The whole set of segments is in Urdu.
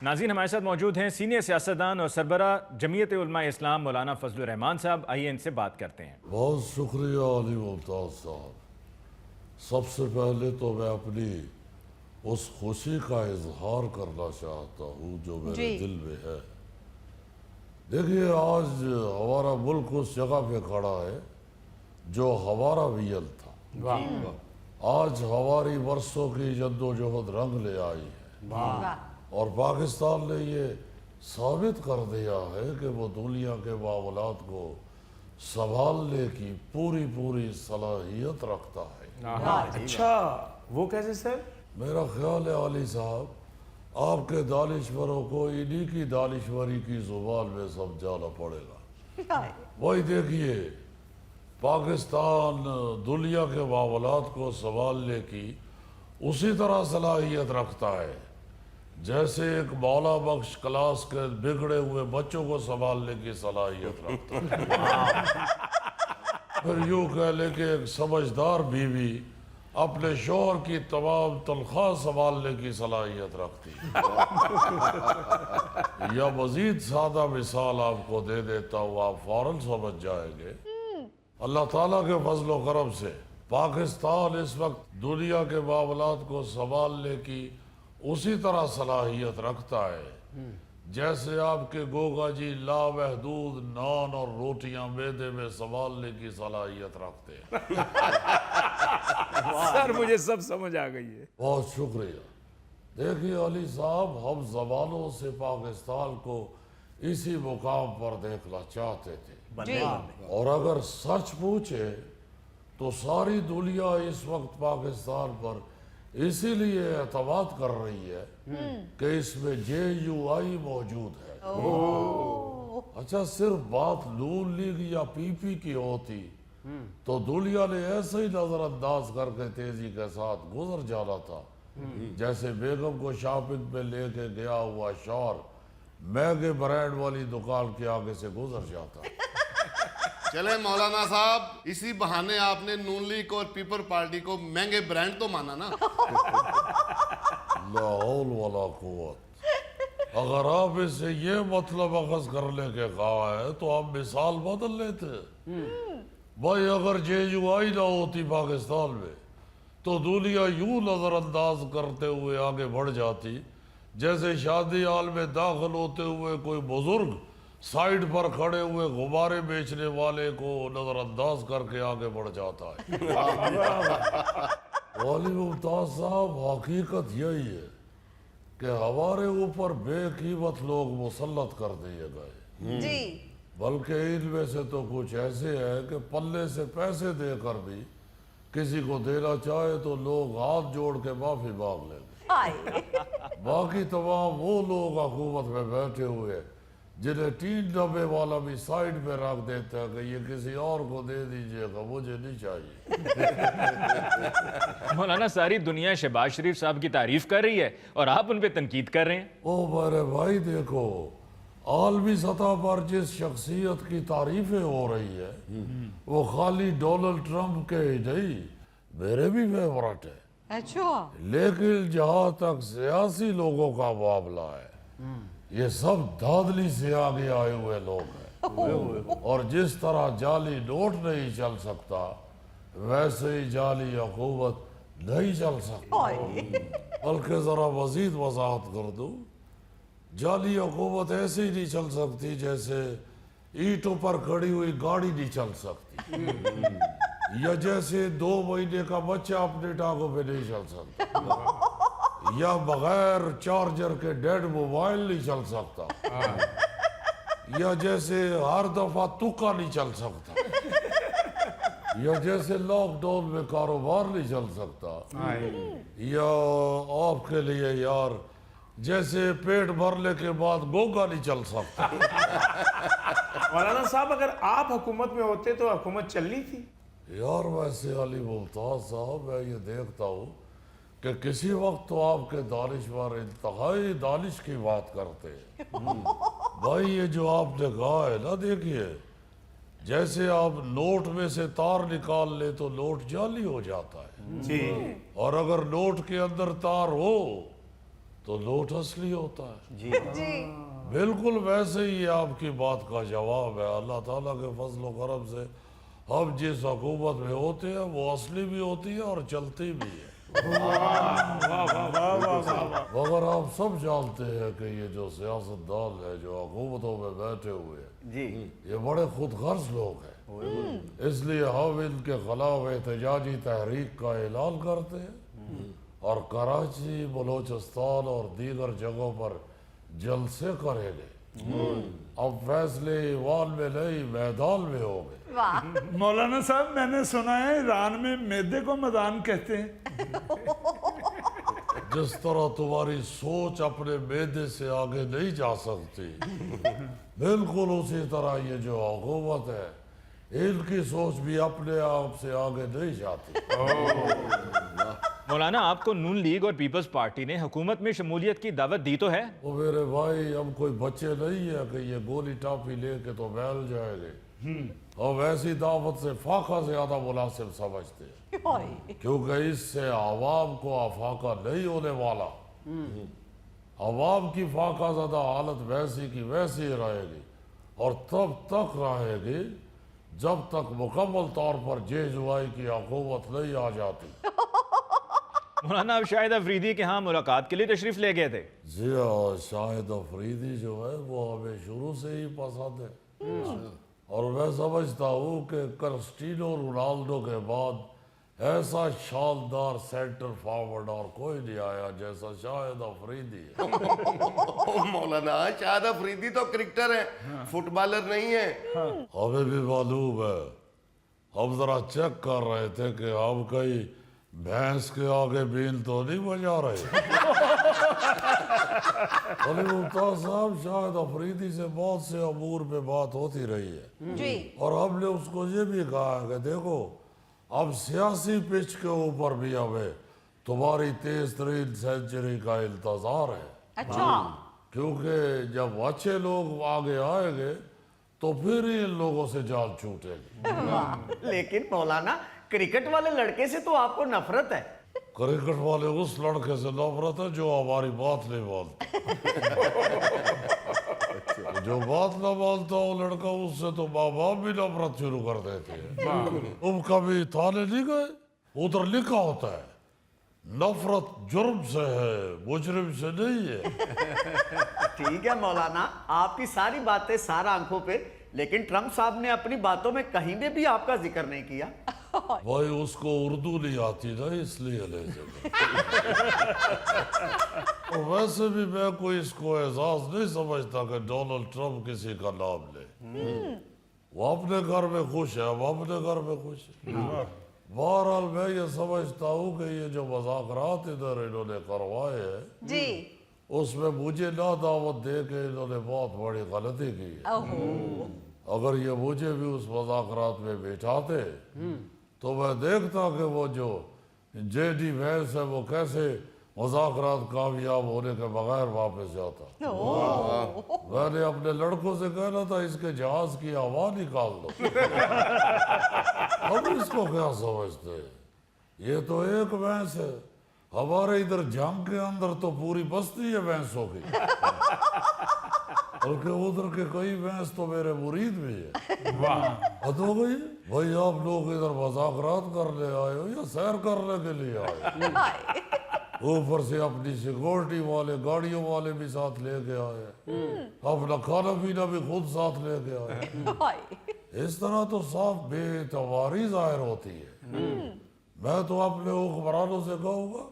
ناظرین ہمارے ساتھ موجود ہیں سینئر سیاستدان اور سربراہ جمعیت علماء اسلام مولانا فضل الرحمان صاحب. آئیے ان سے بات کرتے ہیں. بہت شکریہ علی ممتاز صاحب. سب سے پہلے تو میں اپنی اس خوشی کا اظہار کرنا چاہتا ہوں جو میرے دل میں ہے. دیکھیے آج ہمارا ملک اس جگہ پہ کھڑا ہے جو ہمارا ویل تھا. آج ہماری برسوں کی جدوجہد رنگ لے آئی ہے اور پاکستان نے یہ ثابت کر دیا ہے کہ وہ دنیا کے معاملات کو سنبھالنے کی پوری صلاحیت رکھتا ہے. اچھا وہ کیسے سر؟ میرا خیال ہے علی صاحب آپ کے دانشوروں کو انہی کی دانشوری کی زبان میں سمجھانا پڑے گا. وہی دیکھیے پاکستان دنیا کے معاملات کو سنبھالنے کی اسی طرح صلاحیت رکھتا ہے جیسے ایک مولا بخش کلاس کے بگڑے ہوئے بچوں کو سنبھالنے کی صلاحیت رکھتا ہے. پھر یوں کہہ لے کہ ایک سمجھدار بیوی اپنے شوہر کی تمام تنخواہ سنبھالنے کی صلاحیت رکھتی ہے. یا مزید سادہ مثال آپ کو دے دیتا ہوں، آپ فوراً سمجھ جائیں گے. اللہ تعالیٰ کے فضل و کرم سے پاکستان اس وقت دنیا کے معاملات کو سنبھالنے کی اسی طرح صلاحیت رکھتا ہے جیسے آپ کے گوگا جی لامحدود نان اور روٹیاں میدے میں سنبھالنے کی صلاحیت رکھتے ہیں. سر مجھے سب سمجھ آ گئی ہے. بہت شکریہ. دیکھیے علی صاحب ہم زمانوں سے پاکستان کو اسی مقام پر دیکھنا چاہتے تھے اور اگر سچ پوچھے تو ساری دنیا اس وقت پاکستان پر اسی لیے اعتماد کر رہی ہے کہ اس میں JUI موجود ہے. اچھا صرف بات نون لیگ یا PP کی ہوتی تو دنیا نے ایسے ہی نظر انداز کر کے تیزی کے ساتھ گزر جانا تھا جیسے بیگم کو شاپنگ پہ لے کے گیا ہوا شوہر مہنگے برانڈ والی دکان کے آگے سے گزر جاتا. چلے مولانا صاحب اسی بہانے آپ نے نون لیگ اور پیپل پارٹی کو مہنگے برانڈ تو مانا نا. لا حول ولا قوت. اگر آپ اس سے یہ مطلب اخذ کرنے کے کہا ہے تو آپ مثال بدل لیتے. بھائی اگر JUI نہ ہوتی پاکستان میں تو دنیا یوں نظر انداز کرتے ہوئے آگے بڑھ جاتی جیسے شادی ہال میں داخل ہوتے ہوئے کوئی بزرگ سائیڈ پر کھڑے ہوئے غبارے بیچنے والے کو نظر انداز کر کے آگے بڑھ جاتا ہے. والی ممتاز صاحب حقیقت یہی ہے کہ ہمارے اوپر بے قیمت لوگ مسلط کر دیے گئے بلکہ ان میں سے تو کچھ ایسے ہیں کہ پلے سے پیسے دے کر بھی کسی کو دینا چاہے تو لوگ ہاتھ جوڑ کے معافی مانگ لیں گے. باقی تمام وہ لوگ حکومت میں بیٹھے ہوئے جنہیں 3 ڈبے والا بھی سائیڈ میں رکھ دیتا ہے کہ یہ کسی اور کو دے دیجئے گا، مجھے نہیں چاہیے. مولانا ساری دنیا شہباز شریف صاحب کی تعریف کر رہی ہے اور آپ ان پہ تنقید کر رہے ہیں. او میرے بھائی دیکھو عالمی سطح پر جس شخصیت کی تعریفیں ہو رہی ہے وہ خالی ڈونلڈ ٹرمپ کے ہی نہیں میرے بھی فیورٹ ہے. اچھا لیکن جہاں تک سیاسی لوگوں کا معاملہ ہے یہ سب دھاندلی سے آگے آئے ہوئے لوگ ہیں اور جس طرح جعلی نوٹ نہیں چل سکتا ویسے ہی جعلی حکومت نہیں چل سکتی. بلکہ ذرا مزید وضاحت کر دوں جعلی حکومت ایسے ہی نہیں چل سکتی جیسے اینٹوں پر کھڑی ہوئی گاڑی نہیں چل سکتی یا جیسے 2 مہینے کا بچہ اپنے ٹانگوں پہ نہیں چل سکتا یا بغیر چارجر کے ڈیڈ موبائل نہیں چل سکتا یا جیسے ہر دفعہ تکا نہیں چل سکتا یا جیسے لاک ڈاؤن میں کاروبار نہیں چل سکتا یا آپ کے لیے یار جیسے پیٹ بھرنے کے بعد گوگا نہیں چل سکتا. مولانا صاحب اگر آپ حکومت میں ہوتے تو حکومت چلنی تھی. یار ویسے علی ممتاز صاحب میں یہ دیکھتا ہوں کہ کسی وقت تو آپ کے دانشور انتہائی دانش کی بات کرتے ہیں. بھائی یہ جو آپ نے کہا ہے نا دیکھیے جیسے آپ نوٹ میں سے تار نکال لے تو نوٹ جعلی ہو جاتا ہے جی اور اگر نوٹ کے اندر تار ہو تو نوٹ اصلی ہوتا ہے. جی بالکل ویسے ہی آپ کی بات کا جواب ہے. اللہ تعالیٰ کے فضل و کرم سے ہم جس حکومت میں ہوتے ہیں وہ اصلی بھی ہوتی ہے اور چلتی بھی ہے. مگر آپ سب جانتے ہیں کہ یہ جو سیاستدان ہے جو حکومتوں میں بیٹھے ہوئے ہیں جی یہ بڑے خود غرض لوگ ہیں. اس لیے ہم ان کے خلاف احتجاجی تحریک کا اعلان کرتے ہیں اور کراچی، بلوچستان اور دیگر جگہوں پر جلسے کریں گے. اب فیصلے ایوان میں نہیں میدان میں ہوں گے. واہ مولانا صاحب میں نے سنا ہے ایران میں میدے کو میدان کہتے ہیں. جس طرح تمہاری سوچ اپنے معدے سے آگے نہیں جا سکتی بالکل اسی طرح یہ جو حکومت ہے ان کی سوچ بھی اپنے آپ سے آگے نہیں جاتی. مولانا آپ کو نون لیگ اور پیپلز پارٹی نے حکومت میں شمولیت کی دعوت دی تو ہے؟ وہ میرے بھائی ہم کوئی بچے نہیں ہیں کہ یہ گولی ٹاپی لے کے تو بیل جائے گے. ہم ایسی دعوت سے فاقہ زیادہ مناسب سمجھتے ہیں کیونکہ اس سے عوام کو افاقہ نہیں ہونے والا. عوام کی فاقہ زدہ حالت ویسی کی ویسی ہی رہے گی اور تب تک رہے گی جب تک مکمل طور پر جیجوائی کی حکومت نہیں آ جاتی. مولانا اب شاہد افریدی کے ہاں ملاقات کے لیے تشریف لے گئے تھے. جی ہاں، شاہد افریدی جو ہے وہ ہمیں شروع سے ہی پسند ہے اور میں سمجھتا ہوں کہ کرسٹینو رونالڈو کے بعد ایسا شاندار سینٹر فارورڈ اور کوئی نہیں آیا جیسا شاہد افریدی ہے. مولانا شاہد افریدی تو کرکٹر ہے، فٹ بالر نہیں ہے. ہمیں بھی معلوم ہے. ہم ذرا چیک کر رہے تھے کہ ہم کہیں بھینس کے آگے بیل تو نہیں بجا رہے. علی ممتاز صاحب شاہد افریدی سے بہت سے امور پہ بات ہوتی رہی ہے جی اور ہم نے اس کو یہ بھی کہا کہ دیکھو اب سیاسی پچ کے اوپر بھی ہمیں تمہاری تیز ترین سینچری کا انتظار ہے. اچھا کیونکہ جب اچھے لوگ آگے آئیں گے تو پھر ہی ان لوگوں سے جان چھوٹے گی. لیکن مولانا کرکٹ والے لڑکے سے تو آپ کو نفرت ہے. کرکٹ والے اس لڑکے سے نفرت ہے جو ہماری بات نہیں مانتا. جو بات نہ مانتا وہ لڑکا اس سے تو ماں باپ بھی نفرت شروع کر دیتے ہیں. تم کبھی تھانے نہیں گئے؟ ادھر لکھا ہوتا ہے نفرت جرم سے ہے مجرم سے نہیں ہے. ٹھیک ہے مولانا آپ کی ساری باتیں سارا آنکھوں پہ، لیکن ٹرمپ صاحب نے اپنی باتوں میں کہیں میں بھی آپ کا ذکر نہیں کیا. بھائی اس کو اردو نہیں آتی نا اس لیے لے جائے. اور ویسے بھی میں کوئی اس کو اعزاز نہیں سمجھتا کہ ڈونلڈ ٹرمپ کسی کا نام لے. وہ اپنے گھر میں خوش ہے، ہم اپنے گھر میں خوش ہیں. بہرحال میں یہ سمجھتا ہوں کہ یہ جو مذاکرات ادھر انہوں نے کروائے ہیں جی اس میں مجھے نہ دعوت دے کے انہوں نے بہت بڑی غلطی کی ہے. اگر یہ مجھے بھی اس مذاکرات میں بٹھاتے تو میں دیکھتا کہ وہ جو جے ڈی وینس ہے وہ کیسے مذاکرات کامیاب ہونے کے بغیر واپس جاتا. میں نے اپنے لڑکوں سے کہنا تھا اس کے جہاز کی ہوا نکال دو. اب اس کو کیا سمجھتے ہیں؟ یہ تو ایک بھینس ہے. ہمارے ادھر جنگ کے اندر تو پوری بستی ہے بھینسوں کی. بلکہ ادھر کے کئی بھینس تو میرے مرید بھی ہے. حد ہو گئی بھائی آپ لوگ ادھر مذاکرات کرنے آئے ہو یا سیر کرنے کے لیے آئے ہو؟ اوپر سے اپنی سیکورٹی والے گاڑیوں والے بھی ساتھ لے کے آئے، اپنا کھانا پینا بھی خود ساتھ لے کے آئے. اس طرح تو صاف بے اعتباری ظاہر ہوتی ہے. میں تو اپنے حکمرانوں سے کہوں گا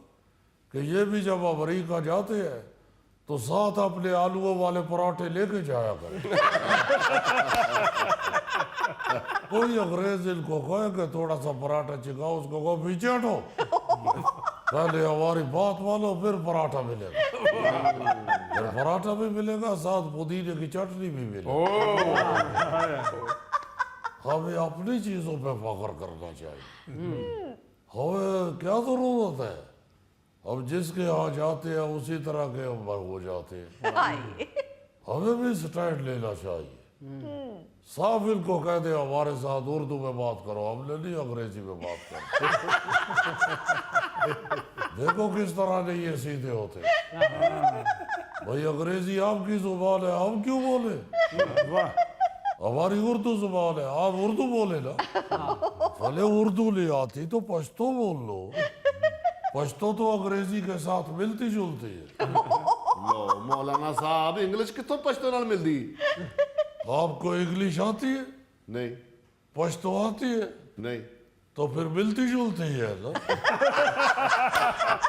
کہ یہ بھی جب امریکہ جاتے ہیں تو ساتھ اپنے آلووں والے پراٹھے لے کے جایا کریں. کوئی انگریز ان کو کہے کہ تھوڑا سا پراٹھا چکھاؤ، اس کو کہو پیچھے ہٹو، پہلے ہماری بات مانو پھر پراٹھا ملے گا. پھر پراٹھا بھی ملے گا ساتھ پودینے کی چٹنی بھی ملے گی. ہمیں اپنی چیزوں پہ فخر کرنا چاہیے. ہمیں کیا ضرورت ہے؟ اب جس کے ہاں جاتے ہیں اسی طرح کے ہم ہو جاتے ہیں. ہمیں بھی سٹینڈ لینا چاہیے. صاف ان کو کہہ دے ہمارے ساتھ اردو میں بات کرو، ہم نے نہیں انگریزی میں بات کرو. دیکھو کس طرح نہیں یہ سیدھے ہوتے بھائی انگریزی آپ کی زبان ہے آپ کیوں بولے واہ ہماری اردو زبان ہے آپ اردو بولے نا بھلے اردو نہیں آتی تو پشتو بول لو پشتو تو انگریزی کے ساتھ ملتی جلتی ہے لو مولانا صاحب انگلش کتوں پشتو نال ملدی آپ کو انگلش آتی ہے نہیں پشتو آتی ہے نہیں تو پھر ملتی جلتی ہے نا